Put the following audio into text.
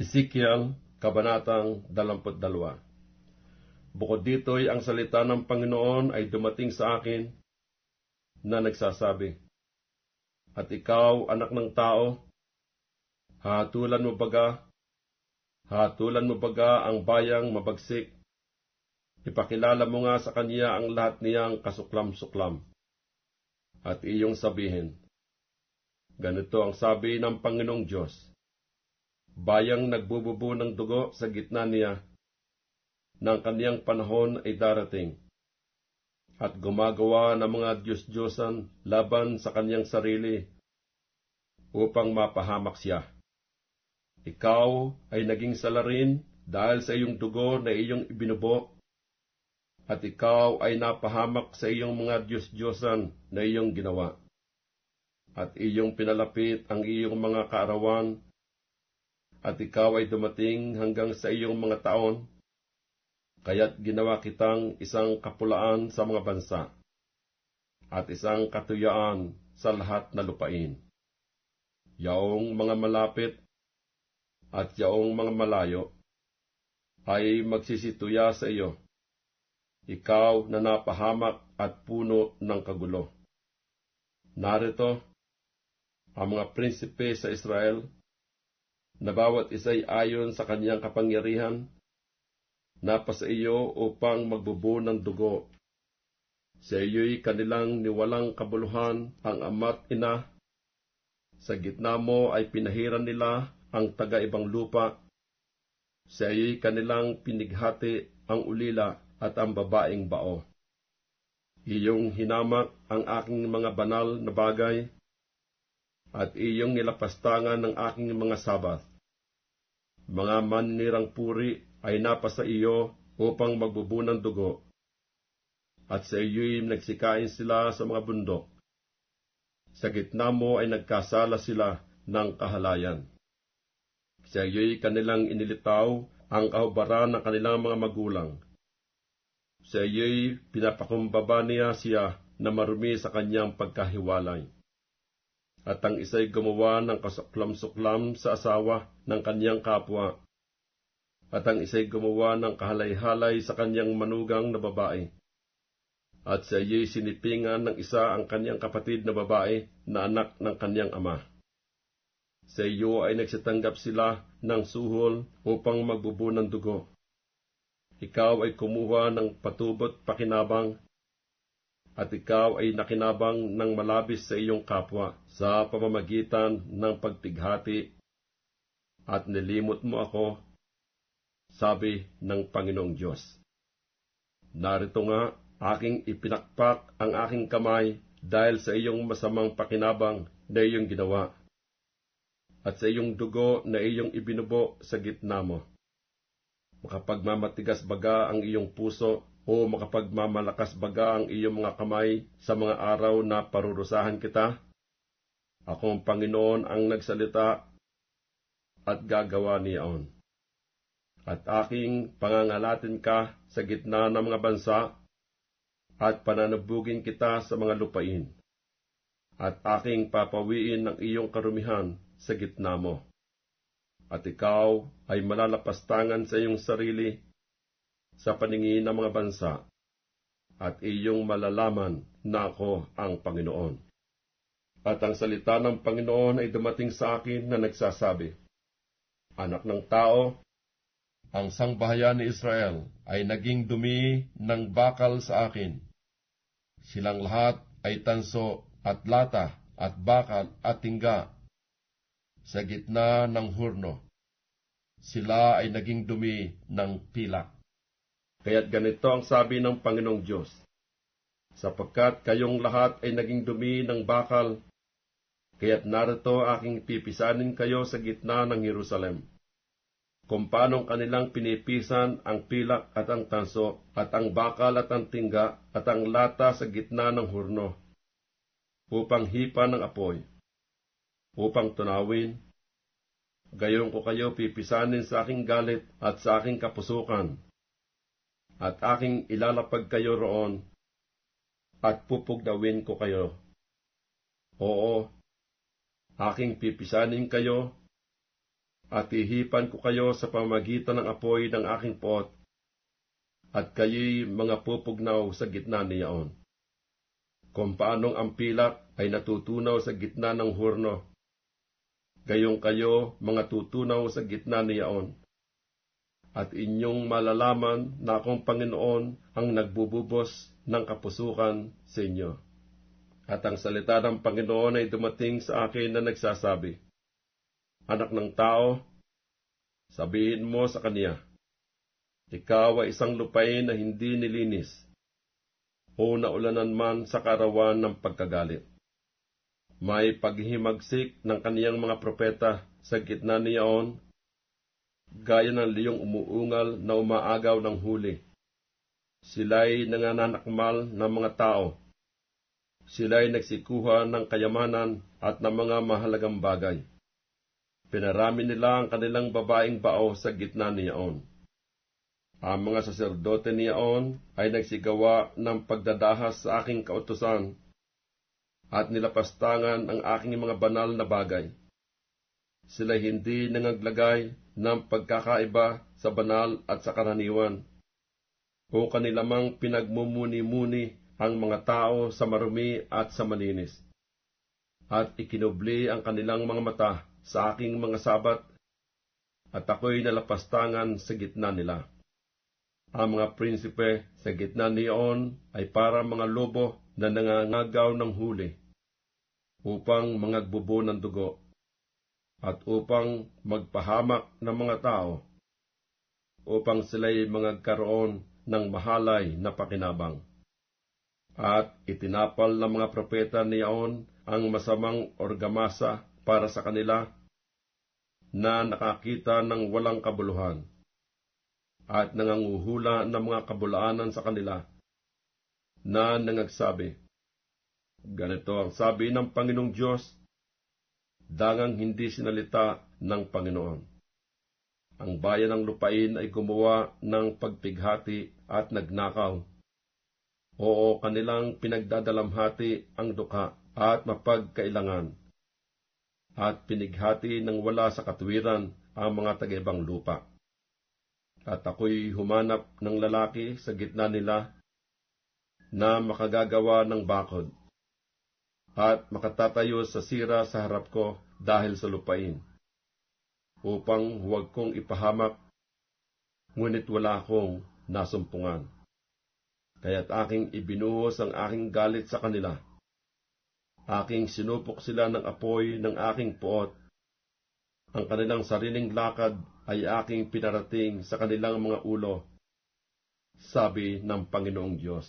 Ezekiel, Kabanatang 22. Bukod dito'y ang salita ng Panginoon ay dumating sa akin na nagsasabi, At ikaw, anak ng tao, hahatulan mo baga ang bayang mabagsik. Ipakilala mo nga sa kanya ang lahat niyang kasuklam-suklam. At iyong sabihin, ganito ang sabi ng Panginoong Diyos, bayang nagbububo ng dugo sa gitna niya, ng kaniyang panahon ay darating, at gumagawa ng mga Diyos-Diyosan laban sa kaniyang sarili, upang mapahamak siya. Ikaw ay naging salarin dahil sa iyong dugo na iyong ibinubo, at ikaw ay napahamak sa iyong mga Diyos-Diyosan na iyong ginawa, at iyong pinalapit ang iyong mga kaarawan, at ikaw ay dumating hanggang sa iyong mga taon, kaya't ginawa kitang isang kapulaan sa mga bansa, at isang katuyaan sa lahat na lupain. Yaong mga malapit at yaong mga malayo ay magsisituya sa iyo, ikaw na napahamak at puno ng kagulo. Narito ang mga prinsipe sa Israel, na bawat isa'y ayon sa kaniyang kapangyarihan, napasa iyo upang magbubo ng dugo. Sa iyo'y kanilang niwalang kabuluhan ang ama't ina. Sa gitna mo ay pinahiran nila ang taga-ibang lupa. Sa iyo'y kanilang pinighati ang ulila at ang babaeng bao. Iyong hinamak ang aking mga banal na bagay, at iyong nilapastangan ng aking mga sabat. Mga maninirang puri ay napasa iyo upang magbubo ng dugo, at sa iyo'y nagsikain sila sa mga bundok. Sa gitna mo ay nagkasala sila ng kahalayan. Sa iyo'y kanilang inilitaw ang kahubaran ng kanilang mga magulang. Sa iyo'y pinapakumbaba niya siya na marumi sa kanyang pagkahiwalay. At ang isa'y gumawa ng kasuklam-suklam sa asawa ng kanyang kapwa, at ang isa'y gumawa ng kahalay-halay sa kanyang manugang na babae. At sa iyo'y sinipingan ng isa ang kanyang kapatid na babae na anak ng kanyang ama. Sa iyo ay nagsitanggap sila ng suhol upang magbubo ng dugo. Ikaw ay kumuha ng patubot pakinabang, at ikaw ay nakinabang ng malabis sa iyong kapwa sa pamamagitan ng pagpighati, at nilimot mo ako, sabi ng Panginoong Diyos. Narito nga, aking ipinakpak ang aking kamay dahil sa iyong masamang pakinabang na iyong ginawa, at sa iyong dugo na iyong ibinubo sa gitna mo. Makapagmamatigas baga ang iyong puso, o makapagmamalakas baga ang iyong mga kamay sa mga araw na parurusahan kita? Akong Panginoon ang nagsalita, at gagawa niyaon. At aking pangangalatin ka sa gitna ng mga bansa, at pananabugin kita sa mga lupain, at aking papawiin ang iyong karumihan sa gitna mo. At ikaw ay malalapastangan sa iyong sarili sa paningin ng mga bansa, at iyong malalaman na ako ang Panginoon. At ang salita ng Panginoon ay dumating sa akin na nagsasabi, Anak ng tao, ang sangbahayan ni Israel ay naging dumi ng bakal sa akin. Silang lahat ay tanso at lata at bakal at tingga sa gitna ng hurno. Sila ay naging dumi ng pilak. Kaya't ganito ang sabi ng Panginoong Diyos, sapagkat kayong lahat ay naging dumi ng bakal, kaya't narito aking pipisanin kayo sa gitna ng Jerusalem, kung paanong kanilang pinipisan ang pilak at ang tanso, at ang bakal at ang tingga, at ang lata sa gitna ng hurno, upang hipa ng apoy, upang tunawin. Gayon ko kayo pipisanin sa aking galit at sa aking kapusukan, at aking ilalapag kayo roon, at pupugdawin ko kayo. Oo, aking pipisanin kayo, at ihipan ko kayo sa pamamagitan ng apoy ng aking puot, at kayo'y mga pupugnaw sa gitna niyaon. Kung paanong ang pilak ay natutunaw sa gitna ng hurno, gayong kayo mga tutunaw sa gitna niyaon. At inyong malalaman na akong Panginoon ang nagbububos ng kapusukan sa inyo. At ang salita ng Panginoon ay dumating sa akin na nagsasabi, Anak ng tao, sabihin mo sa kaniya, ikaw ay isang lupain na hindi nilinis, o naulanan man sa karawan ng pagkagalit. May paghihimagsik ng kaniyang mga propeta sa gitna niyaon, gaya ng liyong umuungal na umaagaw ng huli. Sila'y nangananakmal ng mga tao. Sila'y nagsikuha ng kayamanan at ng mga mahalagang bagay. Pinarami nila ang kanilang babaeng bao sa gitna niyaon. Ang mga saserdote niyaon ay nagsigawa ng pagdadahas sa aking kautusan at nilapastangan ang aking mga banal na bagay. Sila hindi nangaglagay ng pagkakaiba sa banal at sa karaniwan, o kanilamang pinagmumuni-muni ang mga tao sa marumi at sa malinis, at ikinubli ang kanilang mga mata sa aking mga sabat, at ako'y nalapastangan sa gitna nila. Ang mga prinsipe sa gitna niyon ay para mga lobo na nangangagaw ng huli, upang mangagbubo ng dugo, at upang magpahamak ng mga tao, upang sila'y magkaroon ng mahalay na pakinabang. At itinapal ng mga propeta niyaon ang masamang orgamasa para sa kanila, na nakakita ng walang kabuluhan, at nanganguhula ng mga kabulaanan sa kanila, na nangagsabi, Ganito ang sabi ng Panginoong Diyos, dangang hindi sinalita ng Panginoon. Ang bayan ng lupain ay gumawa ng pagpighati at nagnakaw. Oo, kanilang pinagdadalamhati ang dukha at mapagkailangan, at pinighati ng wala sa katwiran ang mga taga-ibang lupa. At ako'y humanap ng lalaki sa gitna nila na makagagawa ng bakod, at makatatayo sa sira sa harap ko dahil sa lupain, upang huwag kong ipahamak, ngunit wala akong nasumpungan. Kaya't aking ibinuhos ang aking galit sa kanila. Aking sinupok sila ng apoy ng aking puot. Ang kanilang sariling lakad ay aking pinarating sa kanilang mga ulo, sabi ng Panginoong Diyos.